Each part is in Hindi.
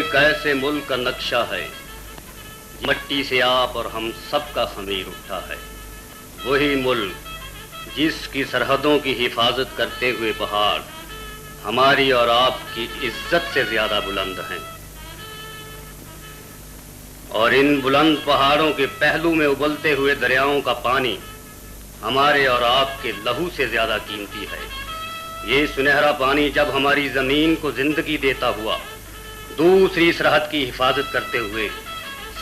एक ऐसे मुल्क का नक्शा है, मट्टी से आप और हम सब का खमीर उठा है। वही मुल्क जिसकी सरहदों की हिफाजत करते हुए पहाड़ हमारी और आपकी इज्जत से ज्यादा बुलंद हैं, और इन बुलंद पहाड़ों के पहलू में उबलते हुए दरियाओं का पानी हमारे और आपके लहू से ज्यादा कीमती है। ये सुनहरा पानी जब हमारी जमीन को जिंदगी देता हुआ दूसरी सरहद की हिफाजत करते हुए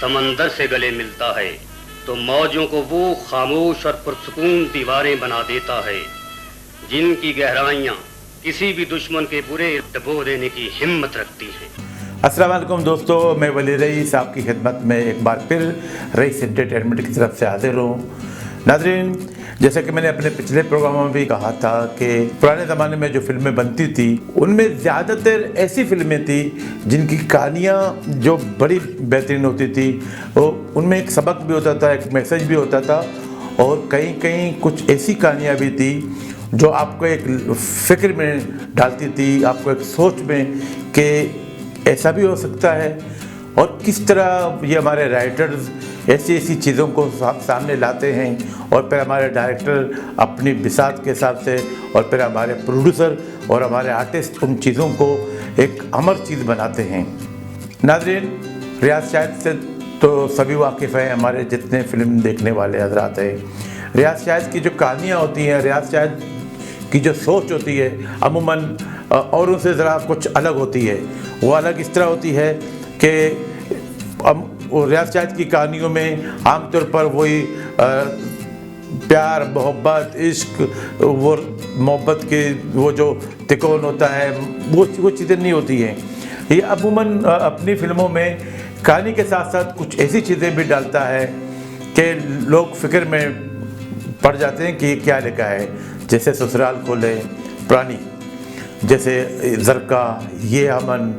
समंदर से गले मिलता है, तो मौजों को वो खामोश और पुरसुकून दीवारें बना देता है जिनकी गहराइयां किसी भी दुश्मन के बुरे डबो देने की हिम्मत रखती हैं। अस्सलाम वालेकुम दोस्तों, मैं वली रईस आपकी खिदमत में एक बार फिर रईस एंटरटेनमेंट की तरफ से हाजिर हूँ। नाज़रीन, जैसे कि मैंने अपने पिछले प्रोग्रामों में भी कहा था कि पुराने ज़माने में जो फिल्में बनती थी उनमें ज़्यादातर ऐसी फिल्में थी जिनकी कहानियाँ जो बड़ी बेहतरीन होती थी, वो उनमें एक सबक भी होता था, एक मैसेज भी होता था, और कहीं कहीं कुछ ऐसी कहानियाँ भी थी जो आपको एक फ़िक्र में डालती थी, आपको एक सोच में कि ऐसा भी हो सकता है, और किस तरह ये हमारे राइटर्स ऐसी ऐसी चीज़ों को सामने लाते हैं, और फिर हमारे डायरेक्टर अपनी बिसात के हिसाब से, और फिर हमारे प्रोड्यूसर और हमारे आर्टिस्ट उन चीज़ों को एक अमर चीज़ बनाते हैं। नाज़रीन, रियाज शाहिद से तो सभी वाकिफ़ हैं, हमारे जितने फिल्म देखने वाले हजरात हैं। रियाज शाहिद की जो कहानियाँ होती हैं, रियाज शाहिद की जो सोच होती है, अमूमन औरों से ज़रा कुछ अलग होती है। वो अलग इस तरह होती है कि रियाज शाहिद की कहानियों में आमतौर पर वही प्यार, मोहब्बत, इश्क, वो मोहब्बत के वो जो तिकोन होता है, वो चीज़ें नहीं होती हैं। ये अमूमन अपनी फिल्मों में कहानी के साथ साथ कुछ ऐसी चीज़ें भी डालता है कि लोग फिक्र में पड़ जाते हैं कि क्या लिखा है। जैसे ससुराल को ले, पुरानी, जैसे ज़रका, ये अमन,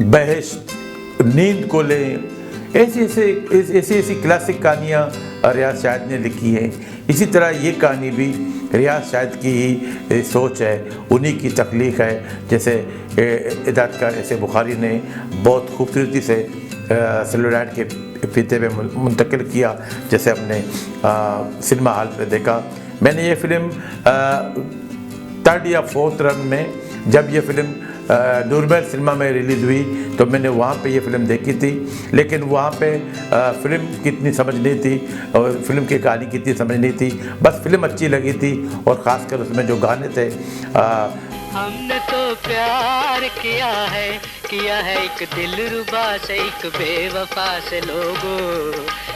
बहश्त, नींद को ले, ऐसी क्लासिक कहानियाँ रियाज शाहिद ने लिखी है। इसी तरह ये कहानी भी रियाज शाहिद की ही सोच है, उन्हीं की तख्लीक है। जैसे हिदायतकार ऐसे बुखारी ने बहुत खूबसूरती से सेलुलॉइड के फीते पे मुंतकिल किया, जैसे अपने सिनेमा हॉल पे देखा। मैंने ये फिल्म 3rd या 4th रन में, जब ये फिल्म नूरमहल सिनेमा में रिलीज़ हुई तो मैंने वहाँ पे ये फ़िल्म देखी थी, लेकिन वहाँ पे फ़िल्म की इतनी समझ नहीं थी और फिल्म की कहानी की इतनी समझ नहीं थी। बस फिल्म अच्छी लगी थी, और ख़ासकर उसमें जो गाने थे, हमने तो प्यार किया है एक दिलरुबा से, एक बेवफा से, लोगों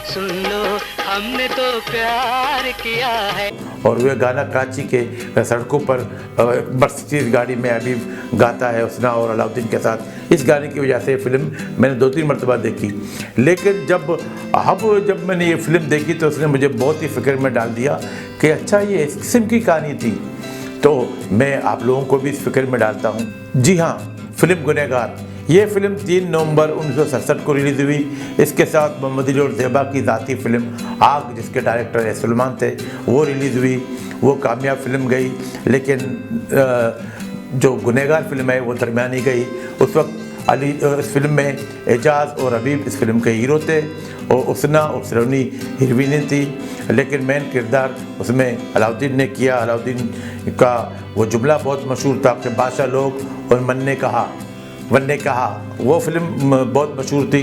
सुन लो, हमने तो प्यार किया है। और वह गाना कराची के सड़कों पर मर्सिडीज गाड़ी में अभी गाता है उसना और अलाउद्दीन के साथ। इस गाने की वजह से फिल्म मैंने 2-3 मरतबा देखी, लेकिन जब मैंने ये फिल्म देखी तो उसने मुझे बहुत ही फिक्र में डाल दिया कि अच्छा ये इस किस्म की कहानी थी। तो मैं आप लोगों को भी इस फिक्र में डालता हूँ। जी हाँ, फिल्म गुनहगार, ये फिल्म 3 नवंबर 1967 को रिलीज़ हुई। इसके साथ मोहम्मद अली और ज़ेबा की ज़ाती फिल्म आग, जिसके डायरेक्टर है सलमान थे, वो रिलीज़ हुई। वो कामयाब फिल्म गई, लेकिन जो गुनहगार फिल्म है वो दरमियानी गई। उस वक्त इस फिल्म में एजाज़ और हबीब इस फिल्म के हीरो थे, और उसना और सरोनी हीरोइनें थी, लेकिन मेन किरदार उसमें अलाउद्दीन ने किया। अलाउद्दीन का वो जुमला बहुत मशहूर था कि बादशाह लोग और मन ने कहा, वो फिल्म बहुत मशहूर थी।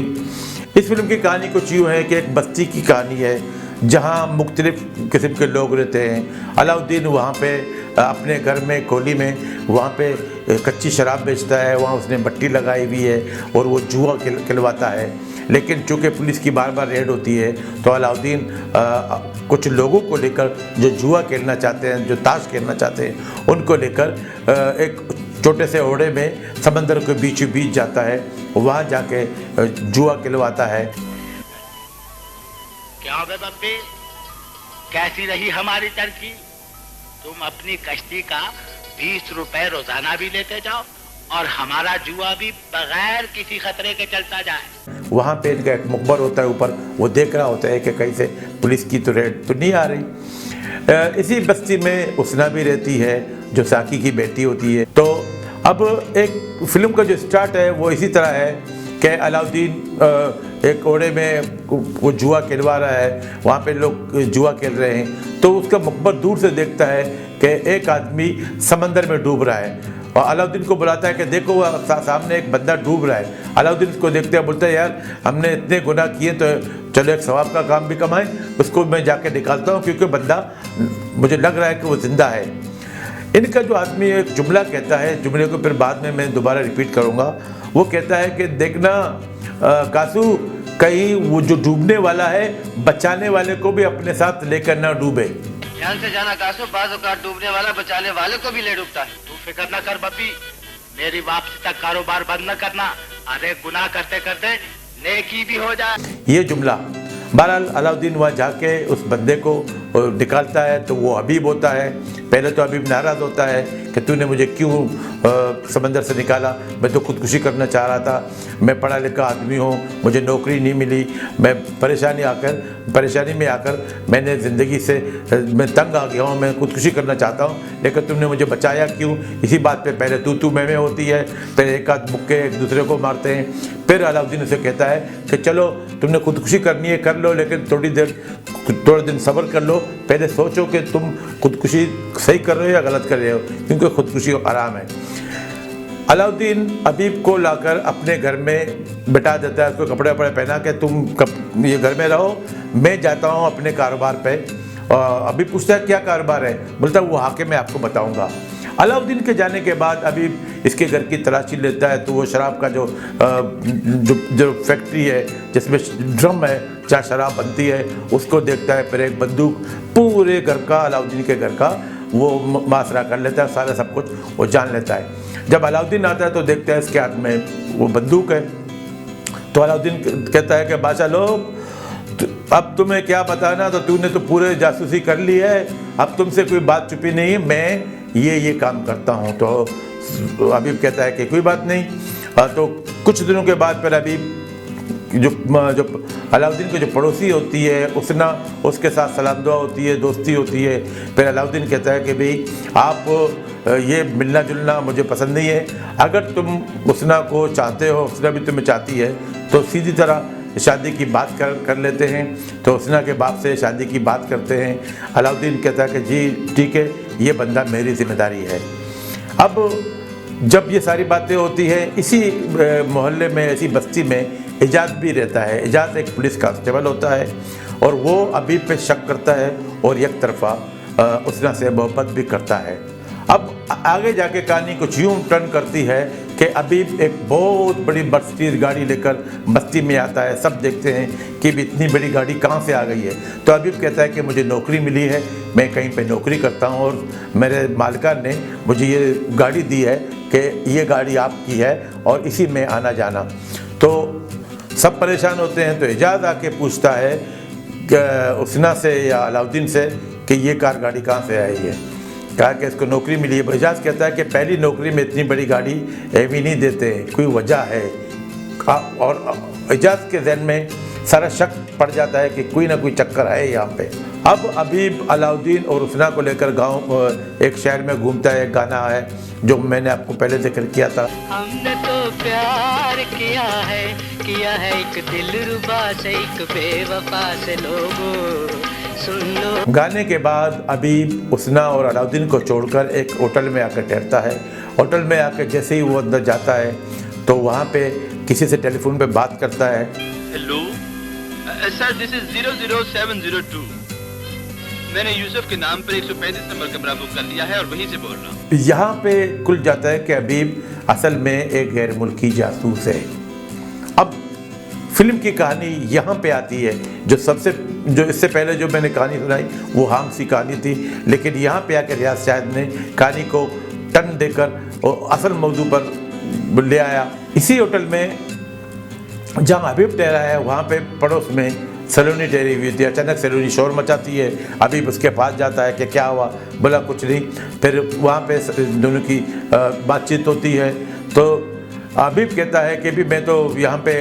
इस फिल्म की कहानी कुछ यूँ है कि एक बस्ती की कहानी है जहाँ मुख्तलिफ़ किस्म के लोग रहते हैं। अलाउद्दीन वहाँ पे अपने घर में कोली में वहाँ पे कच्ची शराब बेचता है, वहाँ उसने भट्टी लगाई हुई है और वो जुआ खिलवाता है। लेकिन चूँकि पुलिस की बार बार रेड होती है तो अलाउद्दीन कुछ लोगों को लेकर जो जुआ खेलना चाहते हैं, जो ताश खेलना चाहते हैं, उनको लेकर एक छोटे से ओढ़े में समंदर के बीचों बीच जाता है, वहाँ जाके जुआ खिलवाता है। क्या बे बब्बे, कैसी रही हमारी तरक्की? तुम अपनी कश्ती का 20 रुपए रोजाना भी लेते जाओ और हमारा जुआ भी बगैर किसी खतरे के चलता जाए। वहाँ पे इनका एक मुखबर होता है ऊपर, वो देख रहा होता है कि कहीं से पुलिस की तो रेड तो नहीं आ रही। इसी बस्ती में उसना भी रहती है जो साकी की बेटी होती है। तो अब एक फिल्म का जो स्टार्ट है वो इसी तरह है कि अलाउद्दीन एक ओड़े में वो जुआ खेलवा रहा है, वहाँ पे लोग जुआ खेल रहे हैं, तो उसका मकबर दूर से देखता है कि एक आदमी समंदर में डूब रहा है और अलाउद्दीन को बुलाता है कि देखो वो सामने एक बंदा डूब रहा है। अलाउद्दीन उसको देखते हैं, बोलता है यार हमने इतने गुनाह किए तो चलो एक सवाब का काम भी कमाएं, उसको मैं जाके निकालता हूँ क्योंकि बंदा मुझे लग रहा है कि वो जिंदा है। इनका जो आदमी एक जुमला कहता है, जुमले को फिर बाद में मैं दोबारा रिपीट करूँगा, वो कहता है कि देखना कासू, कहीं वो जो डूबने वाला है बचाने वाले को भी अपने साथ लेकर ना डूबे। ध्यान से जाना कासू, बाज़ औक़ात डूबने वाला बचाने वाले को भी ले डूबता है। तू फिक्र न कर बब्बी, मेरी वापसी तक कारोबार बंद न करना, अरे गुनाह करते करते नेकी भी हो जाए। ये जुमला बहरहाल अलाउद्दीन वहाँ जाके उस बंदे को निकालता है तो वो हबीब होता है। पहले तो हबीब नाराज़ होता है कि तूने मुझे क्यों समंदर से निकाला, मैं तो खुदकुशी करना चाह रहा था, मैं पढ़ा लिखा आदमी हूँ, मुझे नौकरी नहीं मिली, मैं परेशानी में आकर मैंने ज़िंदगी से मैं तंग आ गया हूँ, मैं खुदकुशी करना चाहता हूँ, लेकिन तुमने मुझे बचाया क्यों। इसी बात पे पहले तू मैं होती है, फिर एक आध मुक्के एक दूसरे को मारते हैं। फिर अलाउद्दीन उसे कहता है कि चलो तुमने खुदकुशी करनी है कर लो, लेकिन थोड़े दिन सब्र कर लो, पहले सोचो कि तुम खुदकुशी सही कर रहे हो या गलत कर रहे हो, क्योंकि खुदकुशी हराम है। अलाउद्दीन हबीब को लाकर अपने घर में बिठा देता है, उसको कपड़े वपड़े पहना के तुम ये घर में रहो, मैं जाता हूँ अपने कारोबार पे। हबीब पूछता है क्या कारोबार है, बोलता है वो आके मैं आपको बताऊँगा। अलाउद्दीन के जाने के बाद हबीब इसके घर की तलाशी लेता है तो वो शराब का जो फैक्ट्री है जिसमें ड्रम है जहाँ शराब बनती है उसको देखता है। फिर एक बंदूक पूरे घर का, अलाउद्दीन के घर का वो मासरा कर लेता है, सारा सब कुछ वो जान लेता है। जब अलाउद्दीन आता है तो देखता है इसके हाथ में वो बंदूक है, तो अलाउद्दीन कहता है कि बादशाह लोग अब तुम्हें क्या बताना, तो तूने तो पूरे जासूसी कर ली है, अब तुमसे कोई बात छुपी नहीं है, मैं ये काम करता हूँ। तो हबीब कहता है कि कोई बात नहीं। तो कुछ दिनों के बाद फिर हबीब जो अलाउद्दीन की जो पड़ोसी होती है उसना, उसके साथ सलाम दुआ होती है, दोस्ती होती है। फिर अलाउद्दीन कहता है कि भाई आप ये मिलना जुलना मुझे पसंद नहीं है, अगर तुम उसना को चाहते हो, उसना भी तुम्हें चाहती है, तो सीधी तरह शादी की बात कर लेते हैं। तो उसना के बाप से शादी की बात करते हैं। अलाउद्दीन कहता है कि जी ठीक है, ये बंदा मेरी जिम्मेदारी है। अब जब ये सारी बातें होती हैं, इसी मोहल्ले में, इसी बस्ती में इजाज़ भी रहता है। इजाज़ एक पुलिस कांस्टेबल होता है और वो हबीब पे शक करता है और एक तरफा उसना से मोहब्बत भी करता है। अब आगे जाके कहानी कुछ यूँ टर्न करती है कि हबीब एक बहुत बड़ी मर्सिडीज गाड़ी लेकर बस्ती में आता है। सब देखते हैं कि इतनी बड़ी गाड़ी कहाँ से आ गई है। तो हबीब कहता है कि मुझे नौकरी मिली है, मैं कहीं पे नौकरी करता हूँ और मेरे मालिकान ने मुझे ये गाड़ी दी है कि ये गाड़ी आपकी है और इसी में आना जाना। तो सब परेशान होते हैं। तो इजाज़ आके पूछता है कि उसना से या अलाउद्दीन से कि ये कार गाड़ी कहाँ से आई है। कहा कि इसको नौकरी मिली है। इजाज़ कहता है कि पहली नौकरी में इतनी बड़ी गाड़ी भी नहीं देते, कोई वजह है। और इजाज़ के जहन में सारा शक पड़ जाता है कि कोई ना कोई चक्कर है यहाँ पे। अब हबीब अलाउद्दीन और उसना को लेकर गांव एक शहर में घूमता है। गाना है जो मैंने आपको पहले जिक्र किया था, हमने तो प्यार किया है एक दिलरुबा से, एक बेवफा से, लोगों सुन लो। गाने के बाद हबीब उसना और अलाउद्दीन को छोड़कर एक होटल में आकर ठहरता है। होटल में आकर जैसे ही वो अंदर जाता है तो वहाँ पे किसी से टेलीफोन पे बात करता है। Hello sir, this is 00702। मैंने यूसुफ के नाम पर 135 नंबर कमरा बुक कर लिया है और वहीं से बोल रहा हूँ। यहाँ पे खुल जाता है कि हबीब असल में एक गैर मुल्की जासूस है। अब फिल्म की कहानी यहाँ पे आती है। जो इससे पहले जो मैंने कहानी सुनाई वो हाम सी कहानी थी, लेकिन यहाँ पे आकर रियाज शाहिद ने कहानी को टर्न देकर और असल मौजू पर ले आया। इसी होटल में जहाँ हबीब ठहरा है वहाँ पे पड़ोस में सलोनी ठहरी हुई थी। अचानक सलोनी शोर मचाती है। हबीब उसके पास जाता है कि क्या हुआ, बोला कुछ नहीं। फिर वहाँ पे दोनों की बातचीत होती है। तो हबीब कहता है कि भी मैं तो यहाँ पे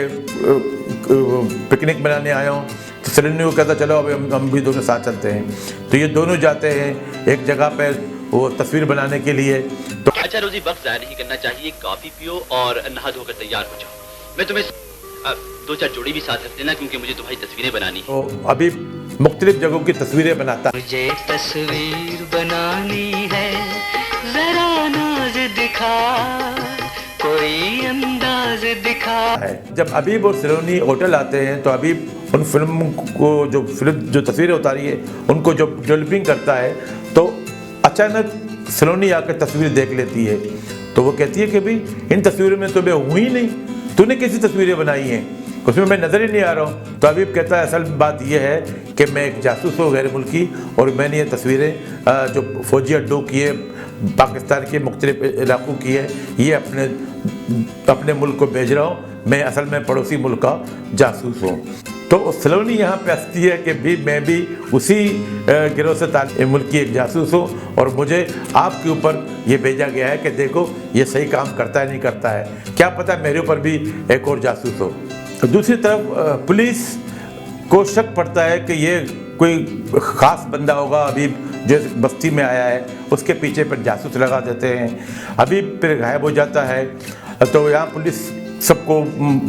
पिकनिक मनाने आया हूँ। तो सलोनी को कहता चलो अब हम भी दोनों साथ चलते हैं। तो ये दोनों जाते हैं एक जगह पर वो तस्वीर बनाने के लिए। तो अच्छा रोजी, वक्त ज़ाया नहीं करना चाहिए, कॉफ़ी पियो और नहा धोकर तैयार हो जाओ। मैं तुम्हें दो चार जोड़ी भी साथ रख लेना, क्योंकि मुझे तुम्हारी तस्वीरें बनानी है। तो अभी मुख्तलिफ जगहों की तस्वीरें बनाता मुझे तस्वीर बनानी है, जरा नाज दिखा, कोई अंदाज दिखा है। जब अबीब और सलोनी होटल आते हैं तो अबीब उन फिल्म जो तस्वीरें उतारी है उनको जो डेवलपिंग करता है, तो अचानक सलोनी आकर तस्वीर देख लेती है। तो वो कहती है कि भाई इन तस्वीरों में तो मैं हूँ ही नहीं, तूने कैसी तस्वीरें बनाई हैं, उसमें मैं नज़र ही नहीं आ रहा हूँ। तो अबीब कहता है असल बात यह है कि मैं एक जासूस हूँ गैर मुल्की, और मैंने ये तस्वीरें जो फौजी अड्डों की है, पाकिस्तान के मुख्तलिफ इलाकों की है, ये अपने मुल्क को भेज रहा हूँ, मैं असल में पड़ोसी मुल्क का जासूस हूँ। तो सलोनी यहाँ पे हंसती है कि भी मैं भी उसी गिरोह से ताल्लुक़ मुल्क की एक जासूस हूँ, और मुझे आपके ऊपर ये भेजा गया है कि देखो ये सही काम करता है नहीं करता है, क्या पता मेरे ऊपर भी एक और जासूस हो। तो दूसरी तरफ पुलिस को शक पड़ता है कि ये कोई ख़ास बंदा होगा, अभी जो बस्ती में आया है उसके पीछे पर जासूस लगा देते हैं। अभी फिर गायब हो जाता है। तो यहाँ पुलिस सबको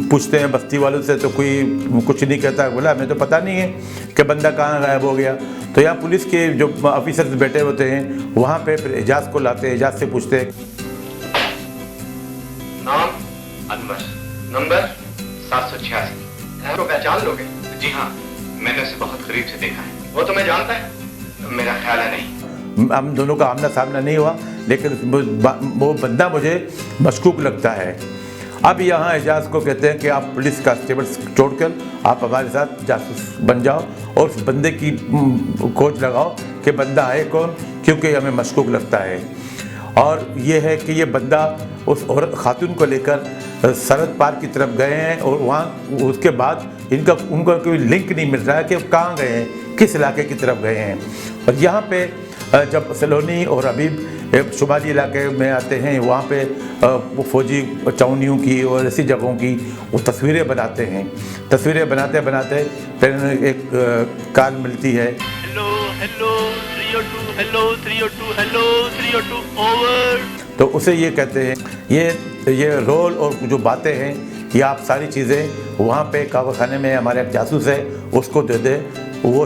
पूछते हैं बस्ती वालों से, तो कोई कुछ नहीं कहता, बोला हमें तो पता नहीं है कि बंदा कहाँ गायब हो गया। तो यहाँ पुलिस के जो ऑफिसर्स बैठे होते हैं वहाँ पे फिर एजाज को लाते हैं, एजाज से पूछते हैं नाम अनवर, नंबर 786, को पहचान लोगे? जी हाँ, मैंने उसे बहुत करीब से देखा है। वो तुम्हें जानता है? मेरा ख्याल है नहीं। हम दोनों का आमना सामना नहीं हुआ, लेकिन वो बंदा मुझे मशकूक लगता है। अब यहाँ एजाज को कहते हैं कि आप पुलिस कांस्टेबल छोड़कर आप हमारे साथ जासूस बन जाओ और उस बंदे की खोज लगाओ कि बंदा है कौन, क्योंकि हमें मशकूक लगता है। और ये है कि ये बंदा उस औरत खातून को लेकर सरहद पार की तरफ गए हैं, और वहाँ उसके बाद उनका कोई लिंक नहीं मिल रहा है कि कहाँ गए हैं, किस इलाके की तरफ गए हैं। और यहाँ पे जब सलोनी और अबीब शुमाली इलाके में आते हैं, वहाँ पे वो फौजी चौनियों की और ऐसी जगहों की वो तस्वीरें बनाते हैं। तस्वीरें बनाते बनाते फिर एक कॉल मिलती है, hello hello 302, hello 302, hello 302, over. तो उसे ये कहते हैं ये रोल और जो बातें हैं ये आप सारी चीज़ें वहाँ पे कावाखाने में हमारे एक जासूस है उसको दे दे, वो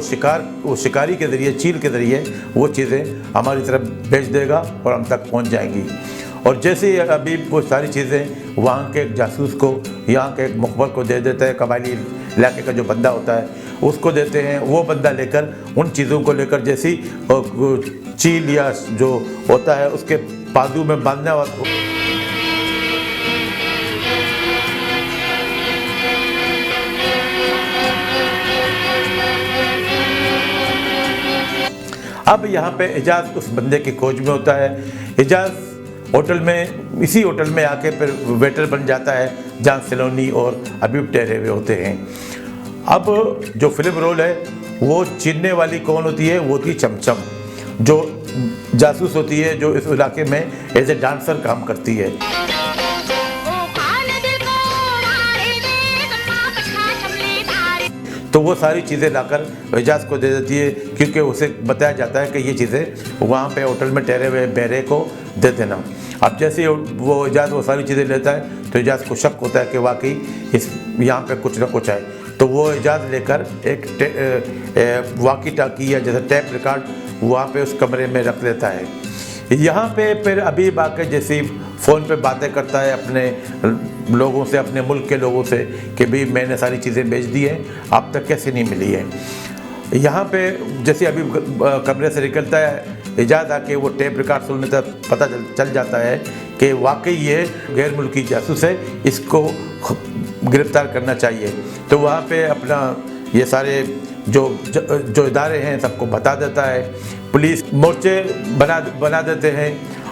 शिकारी के ज़रिए, चील के ज़रिए वो चीज़ें हमारी तरफ भेज देगा और हम तक पहुँच जाएंगी। और जैसे ही अभी वो सारी चीज़ें वहाँ के एक जासूस को, यहाँ के एक मुखबर को दे देता है, कबायली इलाके का जो बंदा होता है उसको देते हैं। वो बंदा लेकर उन चीज़ों को लेकर जैसी चील या जो होता है उसके बाजू में बांधने वाला, अब यहाँ पे एजाज उस बंदे की खोज में होता है। एजाज होटल में, इसी होटल में आके फिर वेटर बन जाता है जहाँ सलोनी और अबीब ठहरे हुए होते हैं। अब जो फिल्म रोल है वो चीनने वाली कौन होती है? वो होती चमचम, जो जासूस होती है, जो इस इलाके में एज ए डांसर काम करती है। तो वो सारी चीज़ें लाकर एजाज को दे देती है, क्योंकि उसे बताया जाता है कि ये चीज़ें वहाँ पे होटल में ठहरे हुए बहरे को दे देना। अब जैसे वो एजाज वो सारी चीज़ें लेता है तो एजाज को शक होता है कि वाकई इस यहाँ पे कुछ ना कुछ है। तो वो एजाज लेकर एक वाकी टाकी या जैसे टैप रिकॉर्ड वहाँ पे उस कमरे में रख लेता है। यहाँ पे फिर अबीब आकर जैसे फ़ोन पे बातें करता है अपने लोगों से, अपने मुल्क के लोगों से कि भाई मैंने सारी चीज़ें बेच दी हैं, आप तक कैसे नहीं मिली है। यहाँ पे जैसे अभी कमरे से निकलता है एजाज आके वो टेप रिकॉर्ड सुनने तक पता चल जाता है कि वाकई ये गैर मुल्की जासूस है, इसको गिरफ्तार करना चाहिए। तो वहाँ पे अपना ये सारे जो इदारे हैं सबको बता देता है, पुलिस मोर्चे बना देते हैं।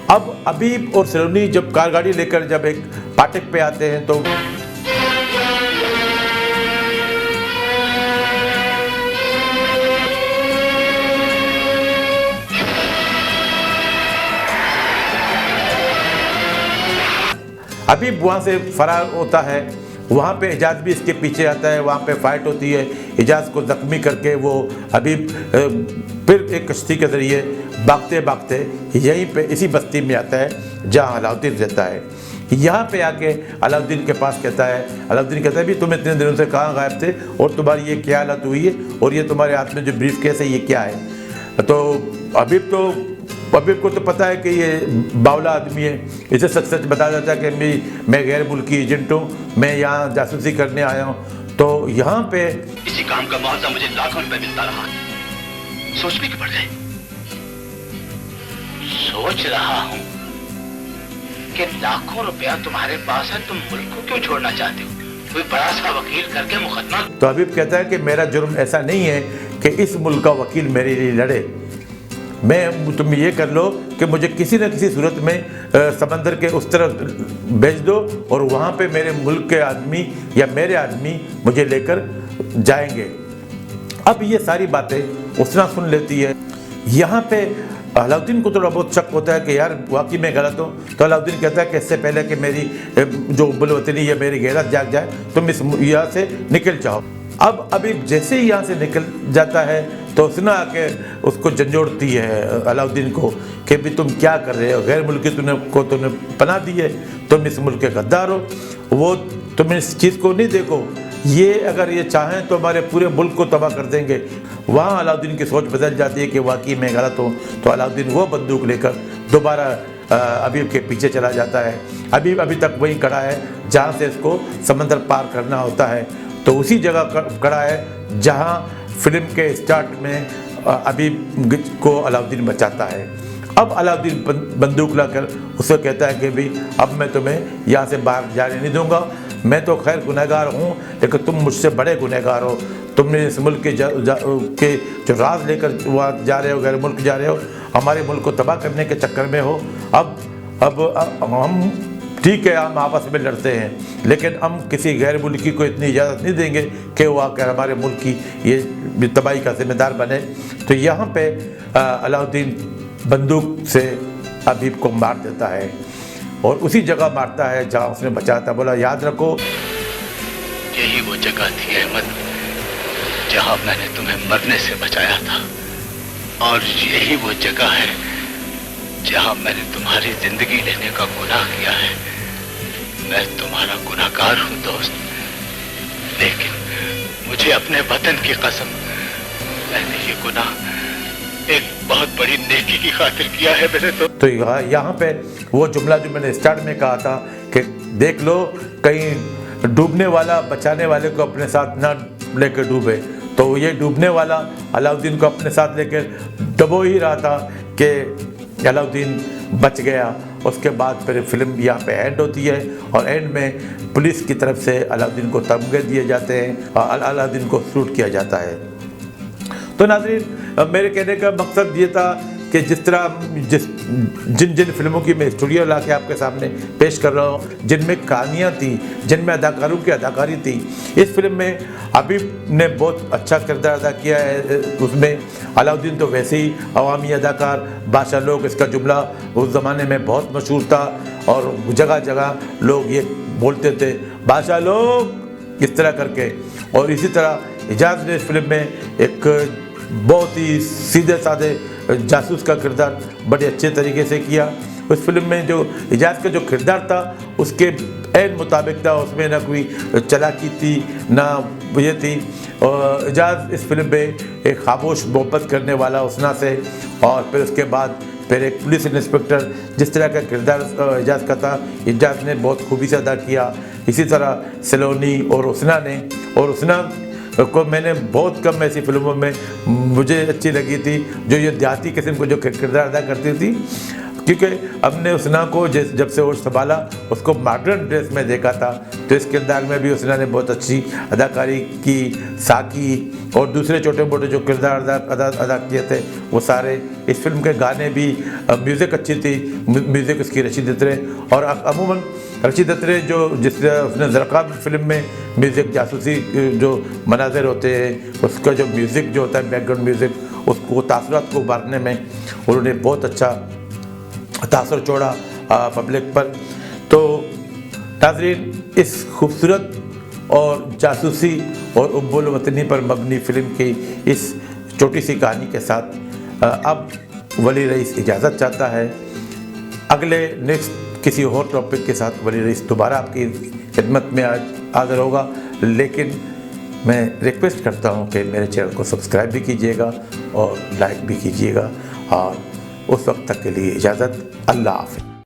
अब अबीब और सलोनी जब कार गाड़ी लेकर जब एक फाटक पे आते हैं तो अबीब वहाँ से फरार होता है। वहाँ पे एजाज भी इसके पीछे आता है, वहाँ पे फाइट होती है। एजाज को ज़ख्मी करके वो अबीब फिर एक कश्ती के ज़रिए भागते भागते यहीं पे इसी बस्ती में आता है जहाँ अलाउद्दीन रहता है। यहाँ पे आके अलाउद्दीन के पास कहता है, अलाउद्दीन कहता है भी तुम इतने दिनों से कहाँ गायब थे और तुम्हारी ये क्या हालत हुई है और ये तुम्हारे हाथ में जो ब्रीफ केस है ये क्या है। तो हबीब को तो पता है कि ये बावला आदमी है, इसे सच सच बता जाता है कि मैं गैर मुल्की एजेंट हूँ, मैं यहाँ जासूसी करने आया हूँ। तो यहाँ पे इसी काम का मुआवजा मुझे लाखों रुपए मिलता रहा, सोचने की पड़ गए। सोच रहा हूँ कि लाखों रुपया तुम्हारे पास है, तुम मुल्क को क्यों छोड़ना चाहते हो? कोई बड़ा सा वकील करके मुकदमा। तो हबीब कहता है कि मेरा जुर्म ऐसा नहीं है कि इस मुल्क का वकील मेरे लिए लड़े, तुम ये कर लो कि मुझे किसी न किसी सूरत में समंदर के उस तरफ भेज दो और वहाँ पे मेरे मुल्क के आदमी या मेरे आदमी मुझे लेकर जाएंगे। अब ये सारी बातें उसना सुन लेती है। यहाँ पे अलाउद्दीन को थोड़ा बहुत शक होता है कि यार वाकई में गलत हूँ। तो अलाउद्दीन कहता है कि इससे पहले कि मेरी जो बुलवतनी या मेरी गैरत जाग जाए तुम इस यहाँ से निकल जाओ। अब अभी जैसे ही यहाँ से निकल जाता है तो उसने आके उसको झंझोड़ती है अलाउद्दीन को कि भी तुम क्या कर रहे हो, गैर मुल्की तूने पनाह दी है, तुम इस मुल्क के गद्दार हो। वो तुम इस चीज़ को नहीं देखो, ये अगर ये चाहें तो हमारे पूरे मुल्क को तबाह कर देंगे। वहाँ अलाउद्दीन की सोच बदल जाती है कि वाकई में गलत हो। तो अलाउद्दीन वो बंदूक लेकर दोबारा हबीब के पीछे चला जाता है। हबीब अभी तक वहीं खड़ा है जहाँ से इसको समंदर पार करना होता है। तो उसी जगह खड़ा है जहाँ फिल्म के स्टार्ट में हबीब को अलाउद्दीन बचाता है। अब अलाउद्दीन बंदूक लाकर उसे कहता है कि भाई अब मैं तुम्हें यहाँ से बाहर जाने नहीं दूंगा, मैं तो खैर गुनहगार हूँ लेकिन तुम मुझसे बड़े गुनहगार हो। तुमने इस मुल्क के जो राज लेकर वहाँ जा रहे हो, गैर मुल्क जा रहे हो, हमारे मुल्क को तबाह करने के चक्कर में हो। अब हम ठीक है, हम आपस में लड़ते हैं लेकिन हम किसी गैर मुल्की को इतनी इजाज़त नहीं देंगे कि वो आकर हमारे मुल्क की ये तबाही का जिम्मेदार बने। तो यहाँ पे अलाउद्दीन बंदूक से हबीब को मार देता है और उसी जगह मारता है जहाँ उसने बचाया था। बोला याद रखो यही वो जगह थी अहमद जहाँ मैंने तुम्हें मरने से बचाया था, और यही वो जगह है जहाँ मैंने तुम्हारी जिंदगी लेने का गुनाह किया है। मैं तुम्हारा गुनाहगार हूँ दोस्त, लेकिन मुझे अपने वतन की कसम, मैंने ये गुनाह एक बहुत बड़ी नेकी की खातिर किया है मैंने। तो यहाँ पे वो जुमला जो मैंने स्टार्ट में कहा था कि देख लो कहीं डूबने वाला बचाने वाले को अपने साथ ना लेकर डूबे, तो ये डूबने वाला अलाउद्दीन को अपने साथ लेकर डबो ही रहा था कि अलाउद्दीन बच गया। उसके बाद फिर फिल्म यहाँ पे एंड होती है और एंड में पुलिस की तरफ से अलाउद्दीन को तमगे दिए जाते हैं और अलाउद्दीन को शूट किया जाता है। तो नाज़रीन, मेरे कहने का मकसद ये था कि जिस तरह जिन फिल्मों की मैं स्टूडियो ला के आपके सामने पेश कर रहा हूँ, जिनमें कहानियाँ थी, जिनमें अदाकारों की अदाकारी थी, इस फिल्म में हबीब ने बहुत अच्छा किरदार अदा किया है। उसमें अलाउद्दीन तो वैसे ही अवामी अदाकार, बादशाह लोग इसका जुमला उस ज़माने में बहुत मशहूर था और जगह जगह लोग ये बोलते थे बादशाह लोग इस तरह करके। और इसी तरह इजाज़ ने इस फिल्म में एक बहुत ही सीधे साधे जासूस का किरदार बड़े अच्छे तरीके से किया। उस फिल्म में जो इजाज़ का जो किरदार था उसके ऐन मुताबिक था, उसमें ना कोई चालाकी थी ना ये थी। और इजाज़ इस फिल्म में एक खामोश मोहब्बत करने वाला उसना से, और फिर उसके बाद फिर एक पुलिस इंस्पेक्टर, जिस तरह का किरदार इजाज़ का था इजाज़ ने बहुत खूबी से अदा किया। इसी तरह सलोनी और उसना ने, और उसना को मैंने बहुत कम ऐसी फिल्मों में मुझे अच्छी लगी थी जो ये देहाती किस्म को जो किरदार अदा करती थी, क्योंकि हमने उसना को जब से वो संभाला उसको मॉडर्न ड्रेस में देखा था, तो इस किरदार में भी उसना ने बहुत अच्छी अदाकारी की। साकी और दूसरे छोटे मोटे जो किरदार अदा किए थे वो सारे। इस फिल्म के गाने भी, म्यूज़िक अच्छी थी, म्यूज़िक उसकी रशीद अत्रे, और अमूमन रशीद अत्रे जो उसने ज़रक़ाब फिल्म में म्यूज़िक जासूसी जो मनाज़र होते हैं उसका जो म्यूज़िक जो होता है बैकग्राउंड म्यूज़िक, उसको तासुरात को उभारने में उन्होंने बहुत अच्छा तासुर छोड़ा पब्लिक पर। तो नाज़रीन, इस खूबसूरत और जासूसी और उब्बुल वतनी पर मबनी फिल्म की इस छोटी सी कहानी के साथ अब वली रईस इजाज़त चाहता है। अगले नेक्स्ट किसी और टॉपिक के साथ वली रईस दोबारा आपकी खिदमत में आज हाज़िर होगा। लेकिन मैं रिक्वेस्ट करता हूँ कि मेरे चैनल को सब्सक्राइब भी कीजिएगा और लाइक भी कीजिएगा। और उस वक्त तक के लिए इजाज़त। अल्लाह हाफ़िज़।